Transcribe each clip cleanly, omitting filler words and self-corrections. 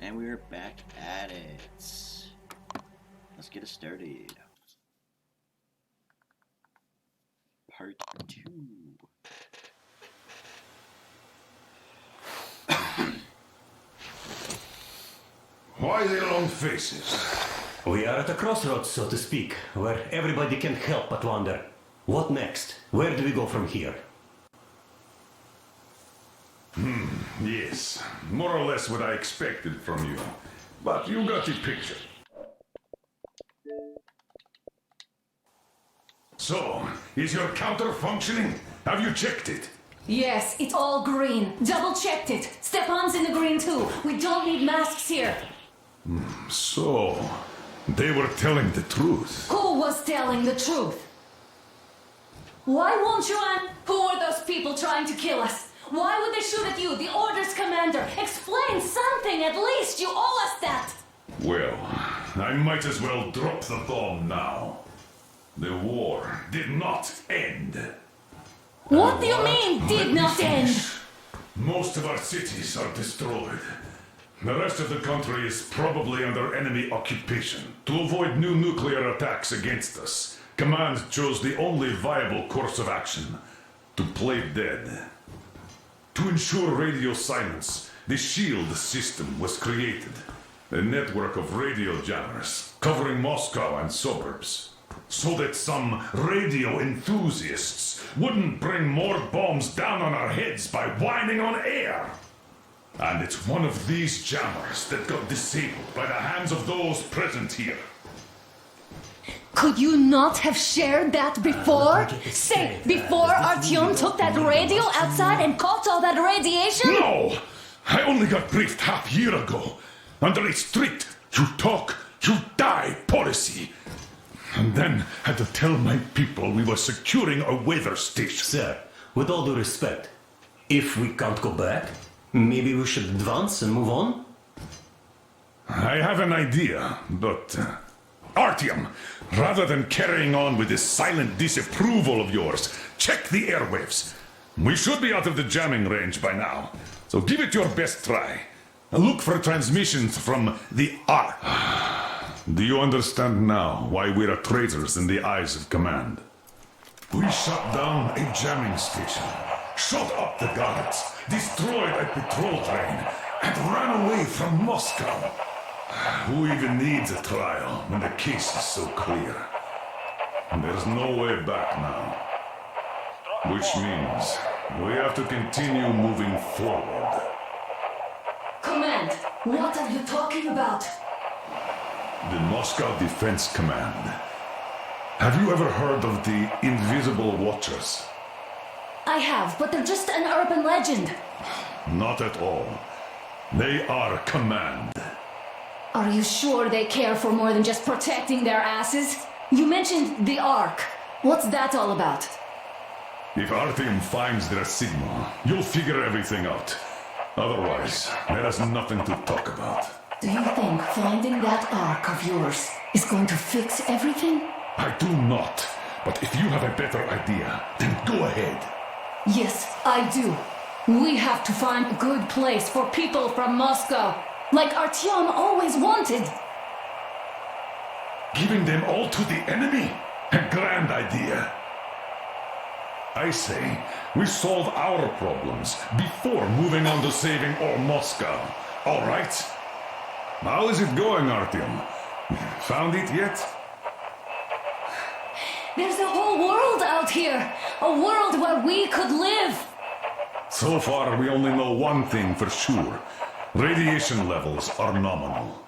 And we're back at it. Let's get it started. Part 2. Why the long faces? We are at a crossroads, so to speak, where everybody can't help but wonder, what next? Where do we go from here? Yes, more or less what I expected from you. But you got the picture. So, is your counter functioning? Have you checked it? Yes, it's all green. Double-checked it. Stepan's in the green too. We don't need masks here. So, they were telling the truth. Who was telling the truth? Why won't you Who are those people trying to kill us? Why would they shoot at you, the Order's commander? Explain something, at least. You owe us that. Well, I might as well drop the bomb now. The war did not end. What do you mean, did not end? Most of our cities are destroyed. The rest of the country is probably under enemy occupation. To avoid new nuclear attacks against us, Command chose the only viable course of action: to play dead. To ensure radio silence, the SHIELD system was created. A network of radio jammers covering Moscow and suburbs. So that some radio enthusiasts wouldn't bring more bombs down on our heads by whining on air. And it's one of these jammers that got disabled by the hands of those present here. Could you not have shared that before? Say, before Artyom took that radio outside and caught all that radiation? No! I only got briefed half year ago. Under a strict, you talk, you die policy. And then had to tell my people we were securing a weather station. Sir, with all due respect, if we can't go back, maybe we should advance and move on? I have an idea, but... Artyom, rather than carrying on with this silent disapproval of yours, check the airwaves. We should be out of the jamming range by now, so give it your best try. Look for transmissions from the Ark. Do you understand now why we're traitors in the eyes of Command? We shut down a jamming station, shot up the guards, destroyed a patrol train, and ran away from Moscow. Who even needs a trial when the case is so clear? There's no way back now. Which means we have to continue moving forward. Command, what are you talking about? The Moscow Defense Command. Have you ever heard of the Invisible Watchers? I have, but they're just an urban legend. Not at all. They are Command. Are you sure they care for more than just protecting their asses? You mentioned the Ark. What's that all about? If Artyom finds their signal, you'll figure everything out. Otherwise, there is nothing to talk about. Do you think finding that Ark of yours is going to fix everything? I do not. But if you have a better idea, then go ahead. Yes, I do. We have to find a good place for people from Moscow, like Artyom always wanted. Giving them all to the enemy? A grand idea. I say, we solve our problems before moving on to saving all Moscow. All right? How is it going, Artyom? Found it yet? There's a whole world out here. A world where we could live. So far, we only know one thing for sure. Radiation levels are nominal.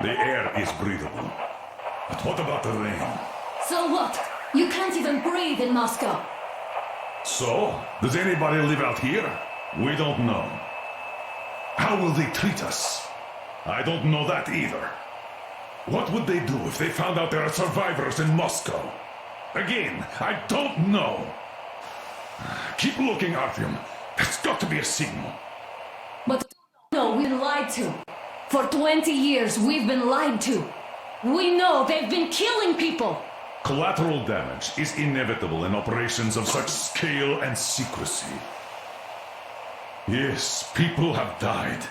The air is breathable. But what about the rain? So what? You can't even breathe in Moscow. So, does anybody live out here? We don't know. How will they treat us? I don't know that either. What would they do if they found out there are survivors in Moscow? Again, I don't know. Keep looking, Artyom. There's got to be a signal. But no, we've been lied to. For 20 years, we've been lied to. We know they've been killing people. Collateral damage is inevitable in operations of such scale and secrecy. Yes, people have died.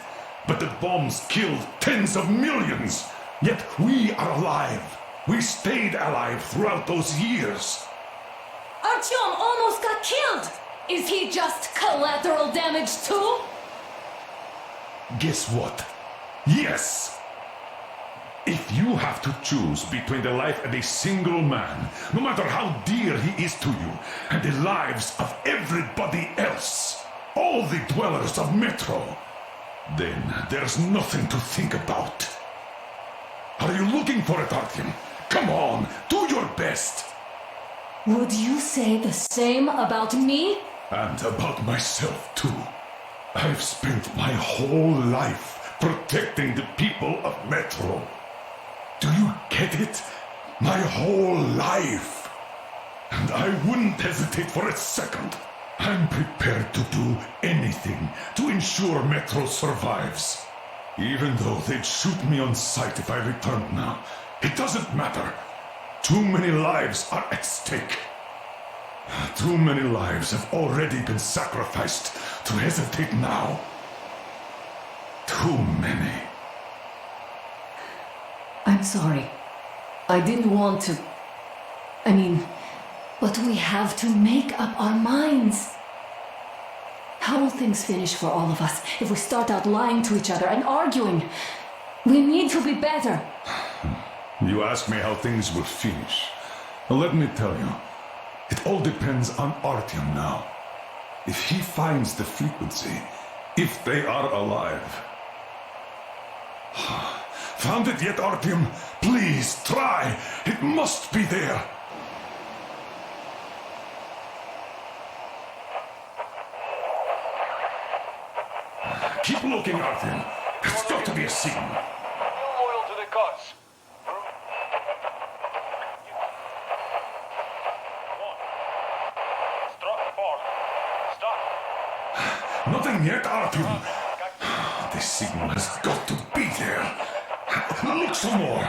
but the bombs killed tens of millions. Yet we are alive. We stayed alive throughout those years. Artyom almost got killed! Is he just collateral damage too? Guess what? Yes! If you have to choose between the life of a single man, no matter how dear he is to you, and the lives of everybody else, all the dwellers of Metro, then there's nothing to think about. Are you looking for it, Artyom? Come on, do your best! Would you say the same about me? And about myself, too. I've spent my whole life protecting the people of Metro. Do you get it? My whole life. And I wouldn't hesitate for a second. I'm prepared to do anything to ensure Metro survives. Even though they'd shoot me on sight if I returned now. It doesn't matter. Too many lives are at stake. Too many lives have already been sacrificed to hesitate now. Too many. I'm sorry. I didn't want to... but we have to make up our minds. How will things finish for all of us if we start out lying to each other and arguing? We need to be better. You ask me how things will finish. Well, let me tell you. It all depends on Artyom now. If he finds the frequency, if they are alive. Found it yet, Artyom? Please, try! It must be there! Keep looking, Artyom. There's got to be a signal. Loyal to the cause. Nothing yet, Artyom. The signal has got to be there. Look some more.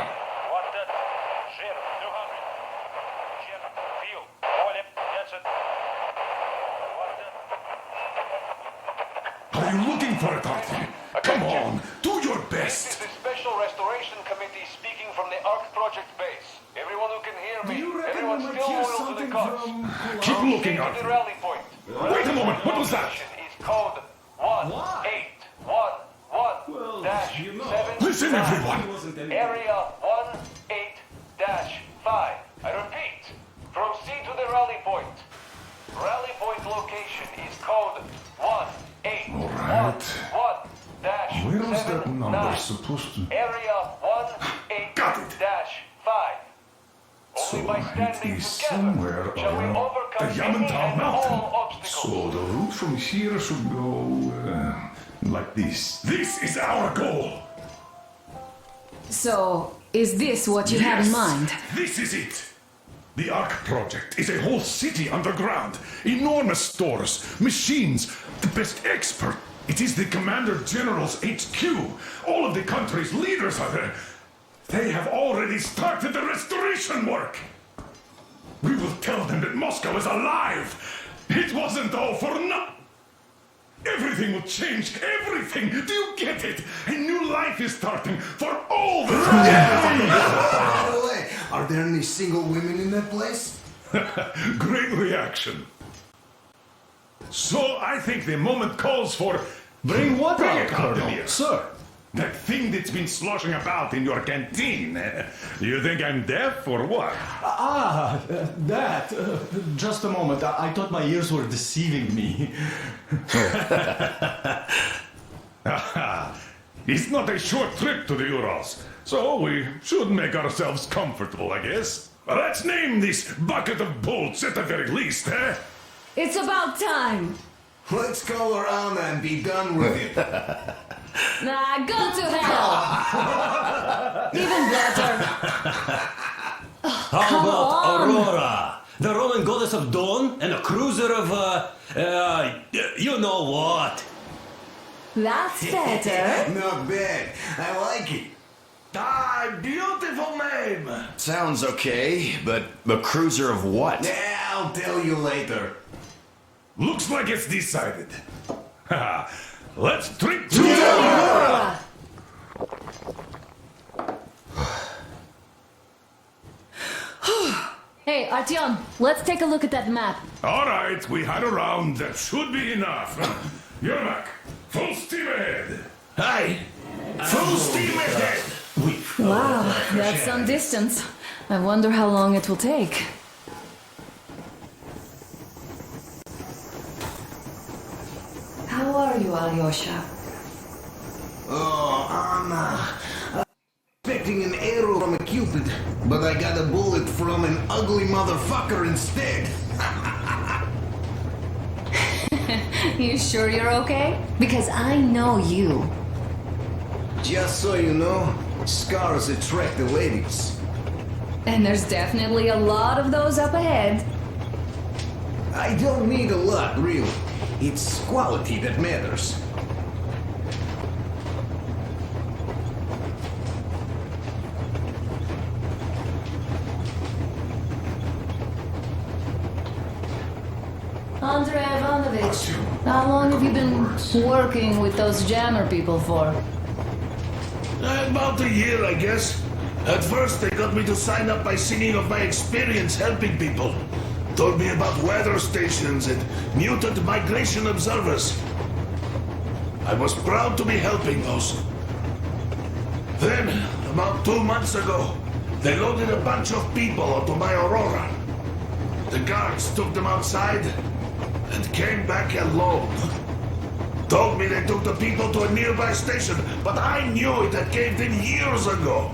Are you looking for it, Artyom? Come on, do your This best. is the Special Restoration Committee speaking from the ARC project base. Everyone who can hear me, everyone still loyal to the cause. Keep looking, To the Artyom. rally point. Wait a moment, what was that? Is code 1811-7. Listen, everyone. Area 18-5. I repeat, proceed to the rally point. Rally point location is code 1811-7. Where was that number supposed to... Area Got it. 18-5. So Only by it standing is together somewhere shall we around overcome the any Yamantau and all Mountain. obstacles. So the route from here should go like this. This is our goal. So, is this what you had in mind? This is it. The ARC project is a whole city underground. Enormous stores, machines, the best expert. It is the Commander General's HQ. All of the country's leaders are there. They have already started the restoration work. We will tell them that Moscow is alive. It wasn't all for nothing. Everything will change. Everything. Do you get it? A new life is starting for all the By the way, are there any single women in that place? Great reaction. So I think the moment calls for... Bring what Bring out, it, Colonel? Colonel. Sir. That thing that's been sloshing about in your canteen. You think I'm deaf or what? That. Just a moment. I thought my ears were deceiving me. It's not a short trip to the Urals, so we should make ourselves comfortable, I guess. Let's name this bucket of bolts at the very least, eh? It's about time. Let's go around and be done with it. Nah, go to hell. Even better. How about Aurora? The Roman goddess of dawn and a cruiser of, you know what? That's better. Not bad. I like it. Ah, beautiful name. Sounds okay, but a cruiser of what? Yeah, I'll tell you later. Looks like it's decided. Let's drink to Aurora. Artyom, let's take a look at that map. All right, we had a round. That should be enough. Yermak, full steam ahead. Aye. Full steam ahead. Wow, that's some distance. I wonder how long it will take. How are you, Alyosha? Oh, I'm expecting an arrow from a cupid, but I got a bullet from an ugly motherfucker instead. You sure you're okay? Because I know you. Just so you know, scars attract the ladies. And there's definitely a lot of those up ahead. I don't need a lot, really. It's quality that matters. Andrei Ivanovich, how long have you been working with those jammer people for? About a year, I guess. At first, they got me to sign up by singing of my experience helping people. Told me about weather stations and mutant migration observers. I was proud to be helping those. Then, about 2 months ago, they loaded a bunch of people onto my Aurora. The guards took them outside and came back alone. Told me they took the people to a nearby station, but I knew it had caved in years ago.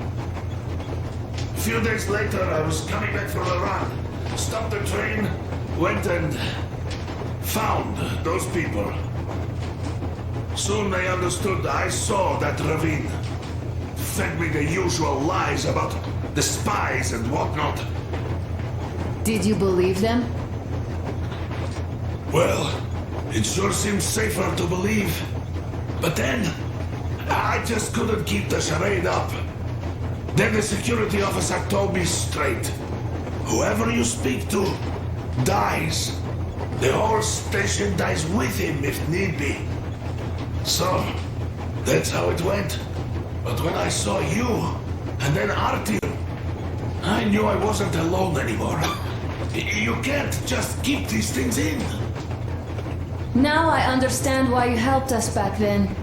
A few days later, I was coming back from a run. Stopped the train, went and found those people. Soon they understood I saw that ravine. Fed me the usual lies about the spies and whatnot. Did you believe them? Well, it sure seems safer to believe. But then, I just couldn't keep the charade up. Then the security officer told me straight. Whoever you speak to dies. The whole station dies with him if need be. So, that's how it went. But when I saw you, and then Artyom, I knew I wasn't alone anymore. You can't just keep these things in. Now I understand why you helped us back then.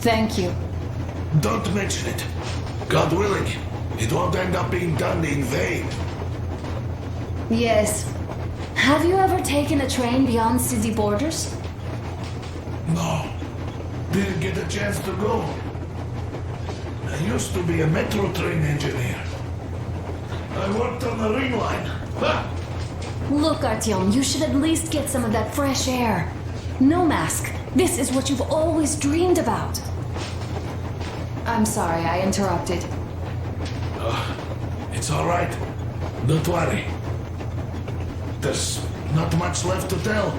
Thank you. Don't mention it. God willing, it won't end up being done in vain. Yes. Have you ever taken a train beyond city borders? No, didn't get a chance to go. I used to be a metro train engineer. I worked on the ring line. Ha! Look, Artyom, you should at least get some of that fresh air. No mask. This is what you've always dreamed about. I'm sorry, I interrupted. It's all right. Don't worry. There's not much left to tell.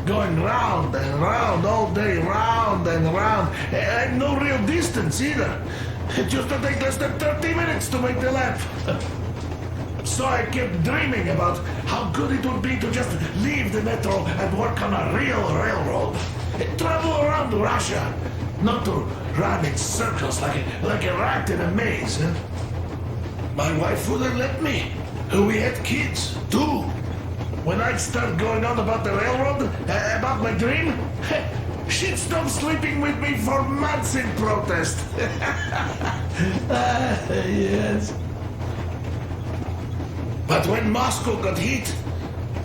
Going round and round all day, round and round, and no real distance either. It used to take less than 30 minutes to make the lap. So I kept dreaming about how good it would be to just leave the metro and work on a real railroad. Travel around Russia, not to run in circles like a rat in a maze. My wife wouldn't let me. We had kids, too. When I'd start going on about the railroad, about my dream, she'd stop sleeping with me for months in protest. Yes. But when Moscow got hit,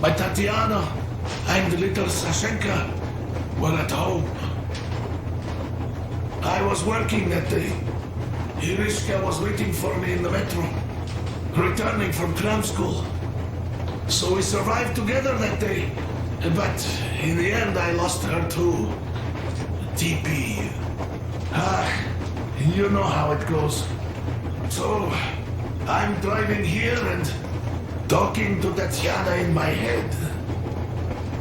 my Tatiana and little Sashenka were at home. I was working that day. Irishka was waiting for me in the metro, returning from cram school. So we survived together that day. But in the end, I lost her too. TP. You know how it goes. So, I'm driving here and talking to Tatiana in my head.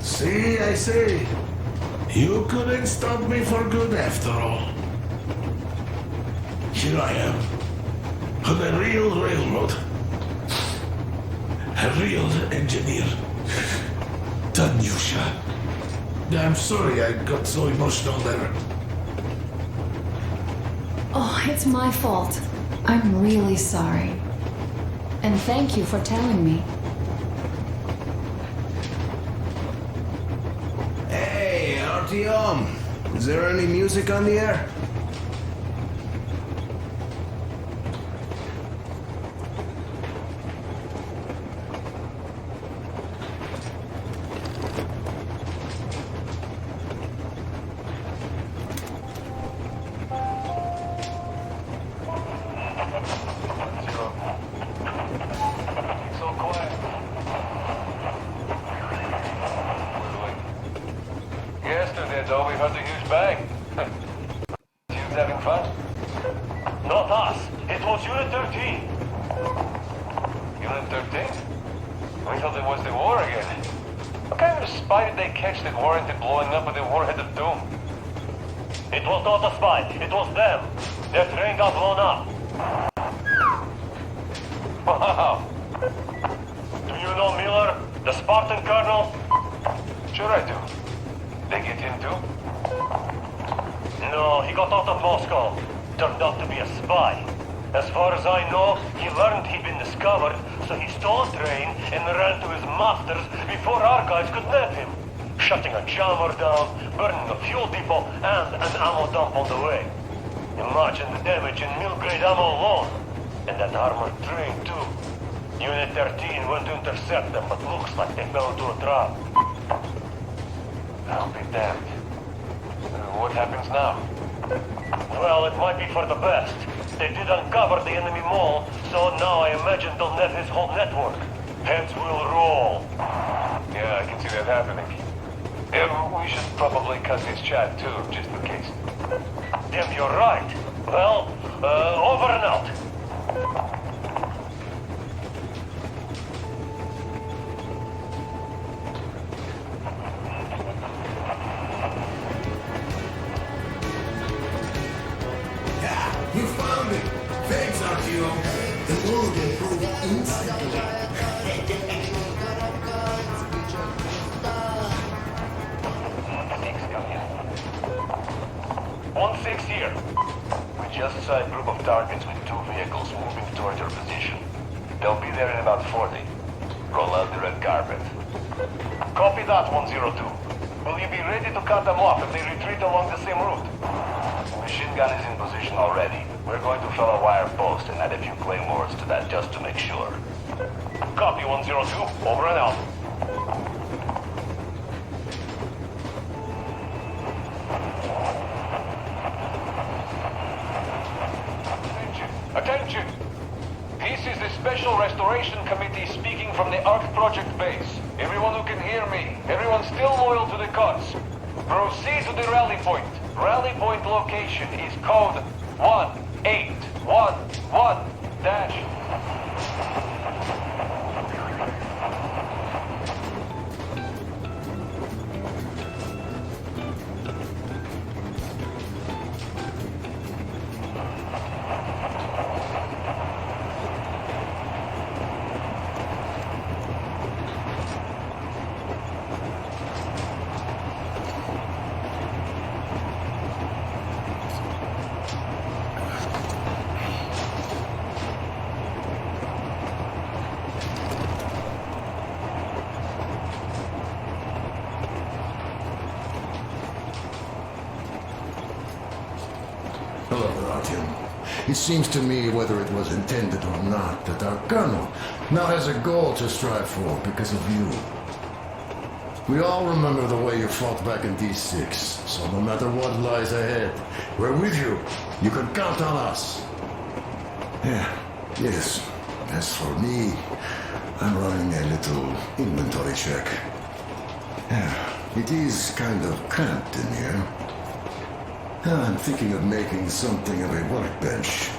See, I say, you couldn't stop me for good after all. Here I am, on a real railroad. A real engineer. Tanyusha. I'm sorry I got so emotional there. Oh, it's my fault. I'm really sorry. And thank you for telling me. Artyom, is there any music on the air? So quiet. Yesterday, though, we heard a huge bang. You having fun? Not us. It was Unit 13. Unit 13? We thought it was the war again. What kind of spy did they catch that warranted blowing up at the Warhead of Doom? It was not a spy. It was them. Their train got blown up. Wow. Do you know Miller, the Spartan colonel? Sure I do. They get him too? No, he got out of Moscow. Turned out to be a spy. As far as I know, he learned he'd been discovered, so he stole a train and ran to his masters before our guys could nab him. Shutting a jammer down, burning a fuel depot, and an ammo dump on the way. Imagine the damage in mill-grade ammo alone. And that armored train, too. Unit 13 went to intercept them, but looks like they fell into a trap. I'll be damned. What happens now? Well, it might be for the best. They did uncover the enemy mole, so now I imagine they'll net his whole network. Heads will roll. Yeah, I can see that happening. Yeah, we should probably cut this chat too, just in case. Damn, you're right. Well, over and out. You found it! Thanks, Artyom! The mood improved instantly. 1-6 here. We just saw a group of targets with 2 vehicles moving towards your position. They'll be there in about 40. Roll out the red carpet. Copy that, 102. Will you be ready to cut them off if they retreat along the same route? The machine gun is in position already. We're going to fill a wire post and add a few claymores to that just to make sure. Copy 102. Over and out. Attention! This is the Special Restoration Committee speaking from the ARC Project base. Everyone who can hear me, everyone still loyal to the cause. Proceed to the rally point. Rally point location is code 1811-. Hello, Artyom. It seems to me, whether it was intended or not, that our colonel now has a goal to strive for because of you. We all remember the way you fought back in D6, so no matter what lies ahead, we're with you. You can count on us. Yes. As for me, I'm running a little inventory check. It is kind of cramped in here. I'm thinking of making something of a workbench.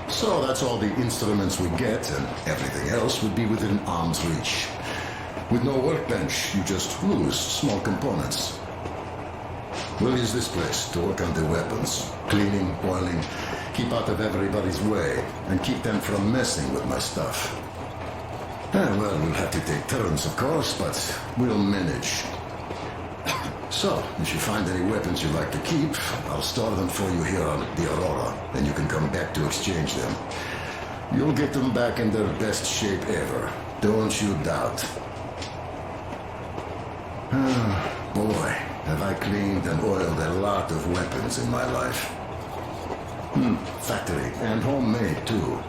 So that's all the instruments we get, and everything else would be within arm's reach. With no workbench, you just lose small components. We'll use this place to work on the weapons. Cleaning, oiling, keep out of everybody's way, and keep them from messing with my stuff. Well, we'll have to take turns, of course, but we'll manage. So, if you find any weapons you'd like to keep, I'll store them for you here on the Aurora, and you can come back to exchange them. You'll get them back in their best shape ever. Don't you doubt. Boy, have I cleaned and oiled a lot of weapons in my life. Factory and homemade too.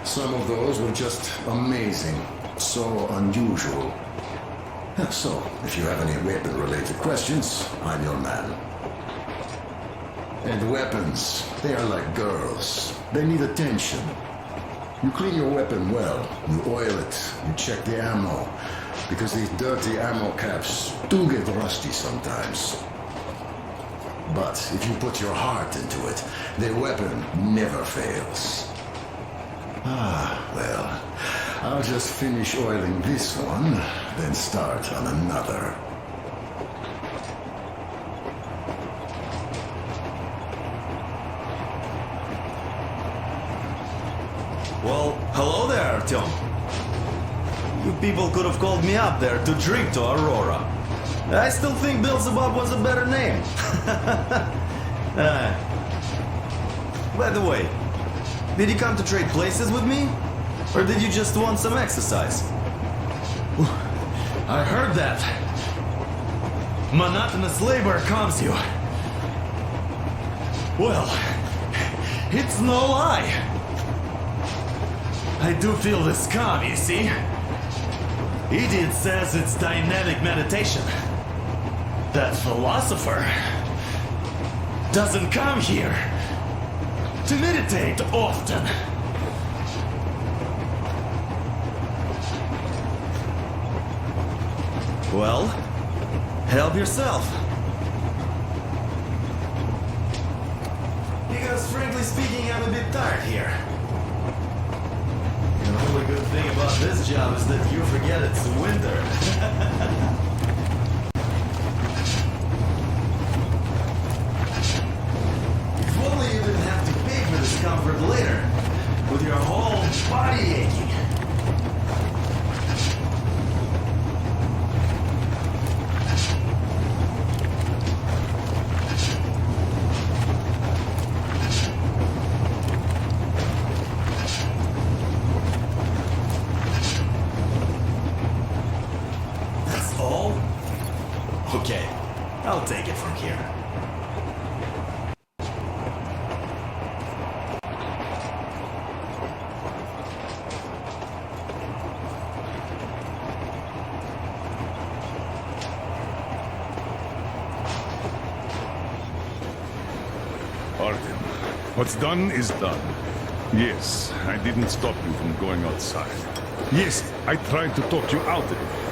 Some of those were just amazing, so unusual. So, if you have any weapon-related questions, I'm your man. And weapons, they are like girls. They need attention. You clean your weapon well, you oil it, you check the ammo, because these dirty ammo caps do get rusty sometimes. But if you put your heart into it, the weapon never fails. Well, I'll just finish oiling this one, then start on another. Well, hello there, Artyom. You people could have called me up there to drink to Aurora. I still think Beelzebub was a better name. By the way, did you come to trade places with me? Or did you just want some exercise? I heard that. Monotonous labor calms you. Well, it's no lie. I do feel this calm, you see? Idiot says it's dynamic meditation. That philosopher doesn't come here to meditate often. Well, help yourself. Because frankly speaking, I'm a bit tired here. The only good thing about this job is that you forget it's winter. If only you didn't have to pay for this comfort later, with your whole body aching. Okay, I'll take it from here. Artyom, what's done is done. Yes, I didn't stop you from going outside. Yes, I tried to talk you out of it.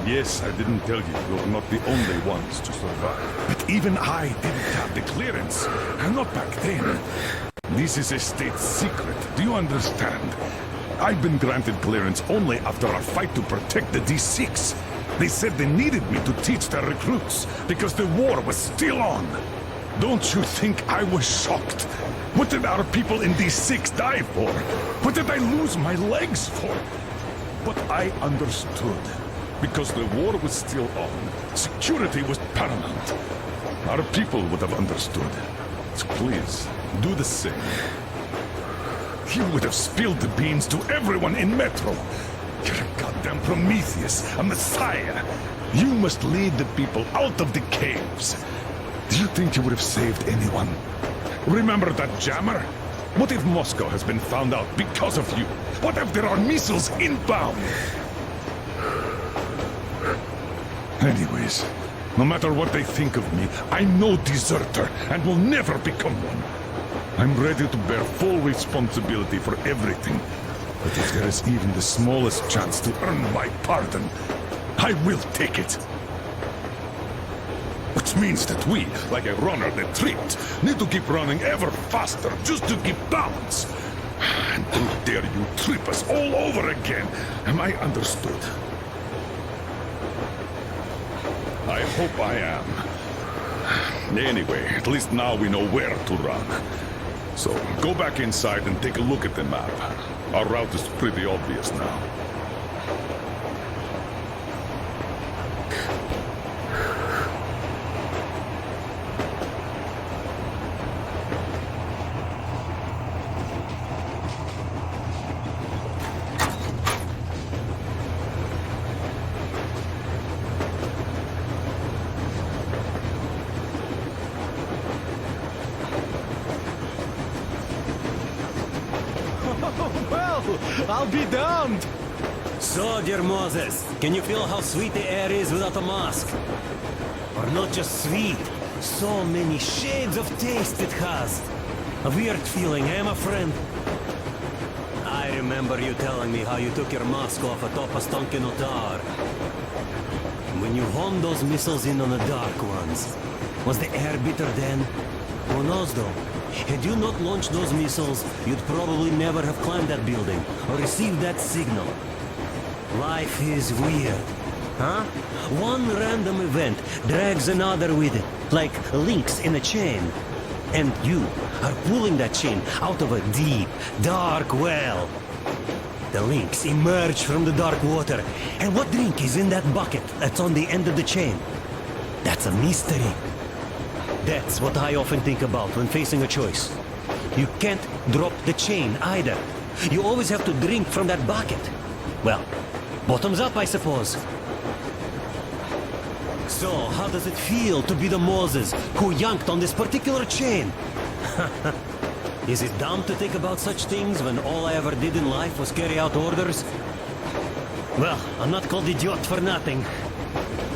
Yes, I didn't tell you you're not the only ones to survive. But even I didn't have the clearance. And not back then. This is a state secret. Do you understand? I've been granted clearance only after our fight to protect the D6. They said they needed me to teach their recruits because the war was still on. Don't you think I was shocked? What did our people in D6 die for? What did I lose my legs for? But I understood. Because the war was still on. Security was paramount. Our people would have understood. So please, do the same. You would have spilled the beans to everyone in Metro. You're a goddamn Prometheus, a messiah. You must lead the people out of the caves. Do you think you would have saved anyone? Remember that jammer? What if Moscow has been found out because of you? What if there are missiles inbound? Anyways, no matter what they think of me, I'm no deserter and will never become one. I'm ready to bear full responsibility for everything. But if there is even the smallest chance to earn my pardon, I will take it. Which means that we, like a runner that tripped, need to keep running ever faster just to keep balance. And how dare you trip us all over again? Am I understood? I hope I am. Anyway, at least now we know where to run. So, go back inside and take a look at the map. Our route is pretty obvious now. I'll be damned! So, dear Moses, can you feel how sweet the air is without a mask? Or not just sweet, so many shades of taste it has. A weird feeling, eh, my friend? I remember you telling me how you took your mask off atop a stonking otar. When you honed those missiles in on the dark ones, was the air bitter then? Who knows though? Had you not launched those missiles, you'd probably never have climbed that building or received that signal. Life is weird, huh? One random event drags another with it, like links in a chain. And you are pulling that chain out of a deep, dark well. The links emerge from the dark water, and what drink is in that bucket that's on the end of the chain? That's a mystery. That's what I often think about when facing a choice. You can't drop the chain either. You always have to drink from that bucket. Well, bottoms up, I suppose. So, how does it feel to be the Moses who yanked on this particular chain? Is it dumb to think about such things when all I ever did in life was carry out orders? Well, I'm not called idiot for nothing.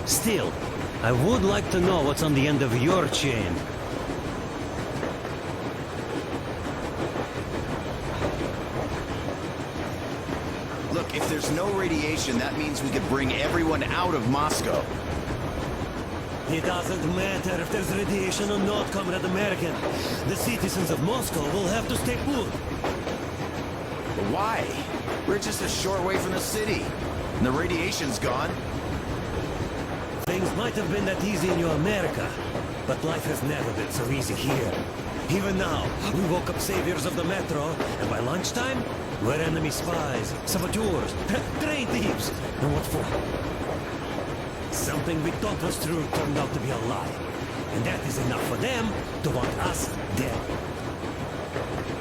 Still, I would like to know what's on the end of your chain. Look, if there's no radiation, that means we could bring everyone out of Moscow. It doesn't matter if there's radiation or not, Comrade American. The citizens of Moscow will have to stay put. But why? We're just a short way from the city, and the radiation's gone. Things might have been that easy in your America, but life has never been so easy here. Even now, we woke up saviors of the metro, and by lunchtime, we're enemy spies, saboteurs, train thieves. And what for? Something we thought was true turned out to be a lie. And that is enough for them to want us dead.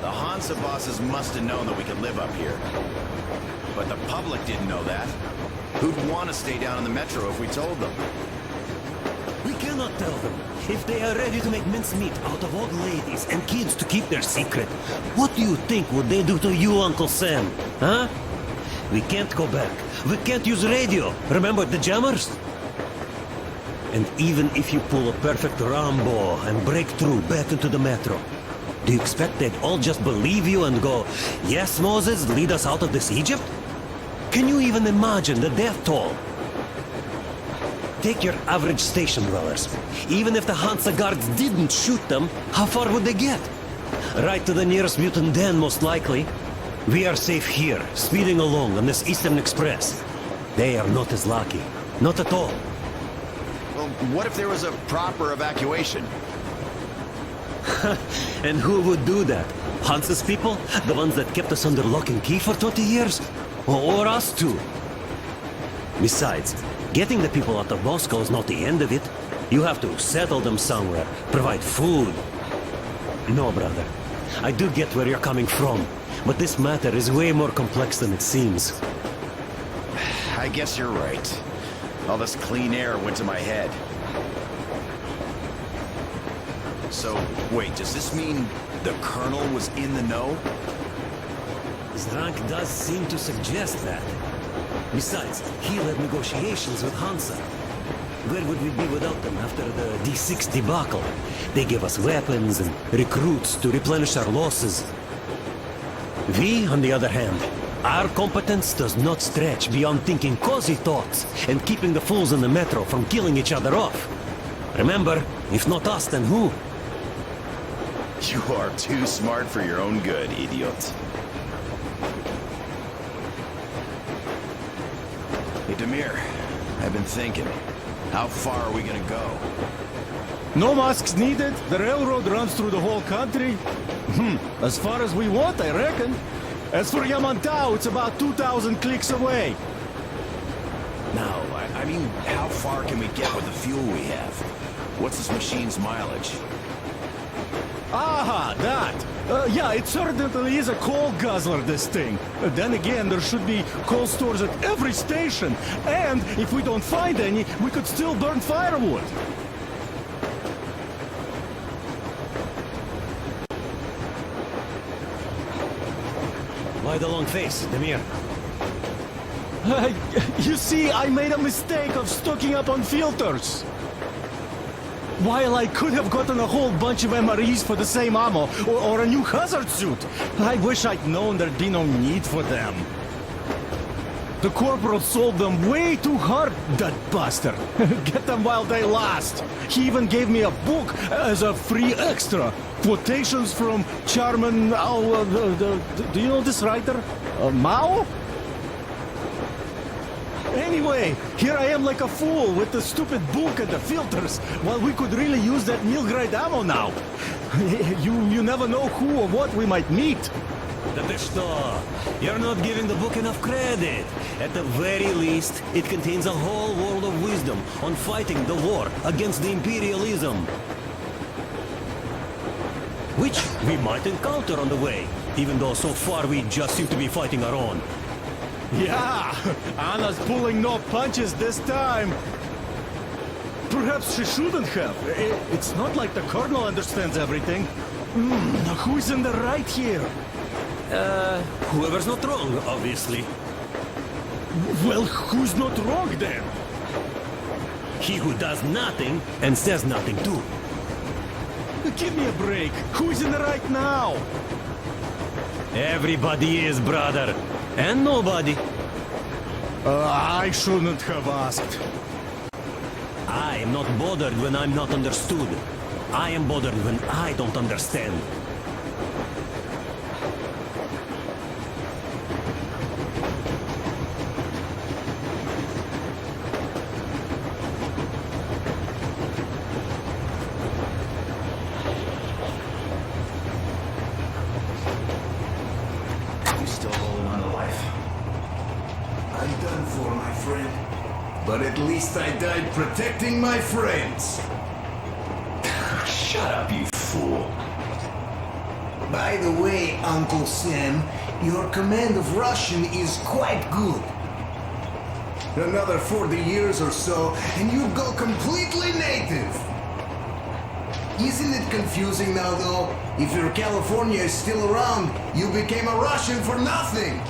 The Hansa bosses must have known that we could live up here. But the public didn't know that. Who'd want to stay down in the metro if we told them? We cannot tell them. If they are ready to make mincemeat out of old ladies and kids to keep their secret, what do you think would they do to you, Uncle Sam? Huh? We can't go back. We can't use radio. Remember the jammers? And even if you pull a perfect Rambo and break through back into the metro, do you expect they'd all just believe you and go, "Yes, Moses, lead us out of this Egypt"? Can you even imagine the death toll? Take your average station dwellers. Even if the Hansa guards didn't shoot them, how far would they get? Right to the nearest mutant den, most likely. We are safe here, speeding along on this Eastern Express. They are not as lucky. Not at all. Well, what if there was a proper evacuation? And who would do that? Hansa's people? The ones that kept us under lock and key for 20 years? Or us too? Besides, getting the people out of Moscow is not the end of it. You have to settle them somewhere, provide food. No, brother. I do get where you're coming from, but this matter is way more complex than it seems. I guess you're right. All this clean air went to my head. So, wait, does this mean the Colonel was in the know? His rank does seem to suggest that. Besides, he led negotiations with Hansa. Where would we be without them after the D6 debacle? They gave us weapons and recruits to replenish our losses. We, on the other hand, our competence does not stretch beyond thinking cozy thoughts and keeping the fools in the metro from killing each other off. Remember, if not us, then who? You are too smart for your own good, idiot. Hey, Demir, I've been thinking. How far are we gonna go? No masks needed. The railroad runs through the whole country. As far as we want, I reckon. As for Yamantau, it's about 2,000 clicks away. No, I mean, how far can we get with the fuel we have? What's this machine's mileage? Aha, that! Yeah, it certainly is a coal guzzler, this thing. Then again, there should be coal stores at every station. And if we don't find any, we could still burn firewood. Why the long face, Demir? You see, I made a mistake of stocking up on filters. While I could have gotten a whole bunch of MREs for the same ammo, or a new hazard suit, I wish I'd known there'd be no need for them. The corporal sold them way too hard, that bastard. Get them while they last. He even gave me a book as a free extra. Quotations from Chairman do you know this writer? Mao? Anyway, here I am like a fool with the stupid book and the filters, while we could really use that meal-grade ammo now. You never know who or what we might meet. You're not giving the book enough credit. At the very least, it contains a whole world of wisdom on fighting the war against the imperialism. Which we might encounter on the way, even though so far we just seem to be fighting our own. Yeah, Anna's pulling no punches this time. Perhaps she shouldn't have. It's not like the Colonel understands everything. Who's in the right here? Whoever's not wrong, obviously. Well, who's not wrong then? He who does nothing and says nothing too. Give me a break. Who's in the right now? Everybody is, brother. And nobody. I shouldn't have asked. I am not bothered when I'm not understood. I am bothered when I don't understand. You still holding on to life? I'm done for, my friend. But at least I died protecting my friends. Shut up, you fool. By the way, Uncle Sam, your command of Russian is quite good. Another 40 years or so, and you'd go completely native. Isn't it confusing now, though? If your California is still around, you became a Russian for nothing.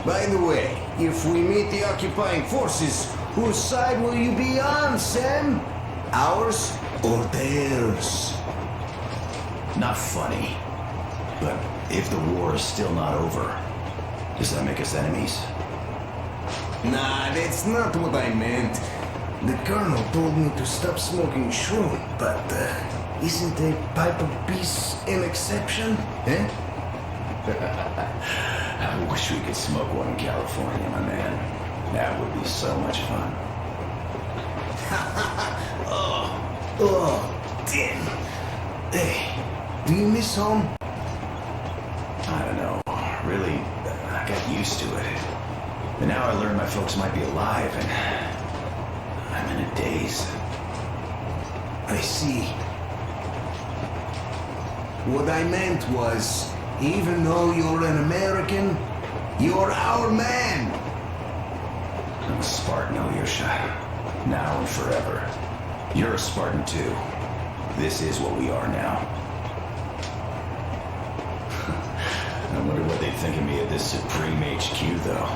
By the way, if we meet the occupying forces, whose side will you be on, Sam? Ours or theirs? Not funny. But if the war is still not over, does that make us enemies? Nah, that's not what I meant. The Colonel told me to stop smoking shroom, but isn't a pipe of peace an exception? Eh? I wish we could smoke one in California, my man. That would be so much fun. Oh, damn. Hey, do you miss home? I don't know. Really, I got used to it. But now I learned my folks might be alive, and I'm in a daze. I see. What I meant was, even though you're an American, you're our man. I'm a Spartan, Alyosha. Now and forever. You're a Spartan too. This is what we are now. I wonder what they'd think of me at this Supreme HQ, though.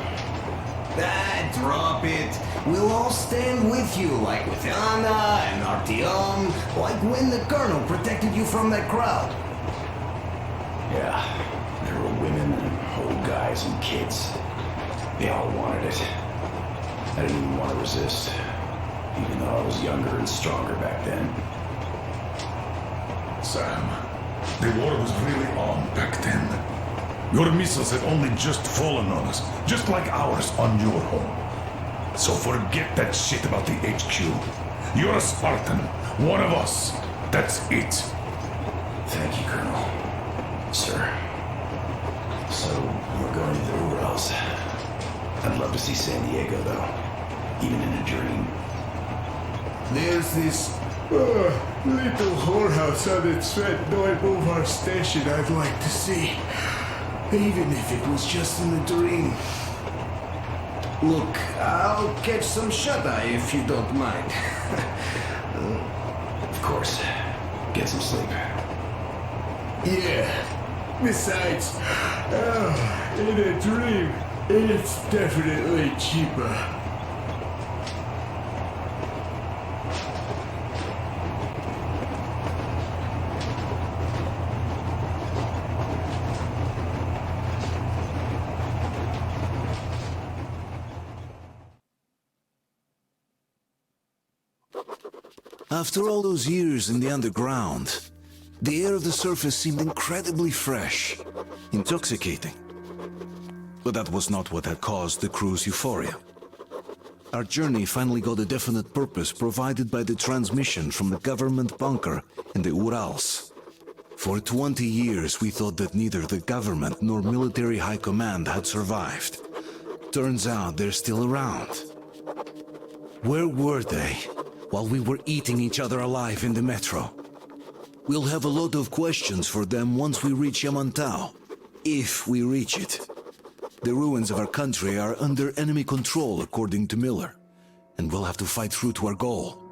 Ah, drop it. We'll all stand with you, like with Anna and Artyom, like when the Colonel protected you from that crowd. Yeah, there were women and old guys and kids. They all wanted it. I didn't even want to resist, even though I was younger and stronger back then. Sam, the war was really on back then. Your missiles had only just fallen on us, just like ours on your home. So forget that shit about the HQ. You're a Spartan, one of us. That's it. Thank you, Colonel. Sir. So, we're going to the Urals. I'd love to see San Diego, though. Even in a dream. There's this little whorehouse on its red north of our station I'd like to see. Even if it was just in a dream. Look, I'll catch some shut-eye if you don't mind. Of course. Get some sleep. Yeah. Besides, in a dream, it's definitely cheaper. After all those years in the underground, the air of the surface seemed incredibly fresh, intoxicating. But that was not what had caused the crew's euphoria. Our journey finally got a definite purpose provided by the transmission from the government bunker in the Urals. For 20 years we thought that neither the government nor military high command had survived. Turns out they're still around. Where were they while we were eating each other alive in the metro? We'll have a lot of questions for them once we reach Yamantau, if we reach it. The ruins of our country are under enemy control, according to Miller, and we'll have to fight through to our goal.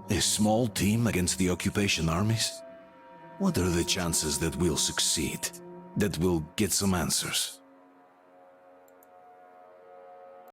A small team against the occupation armies? What are the chances that we'll succeed, that we'll get some answers?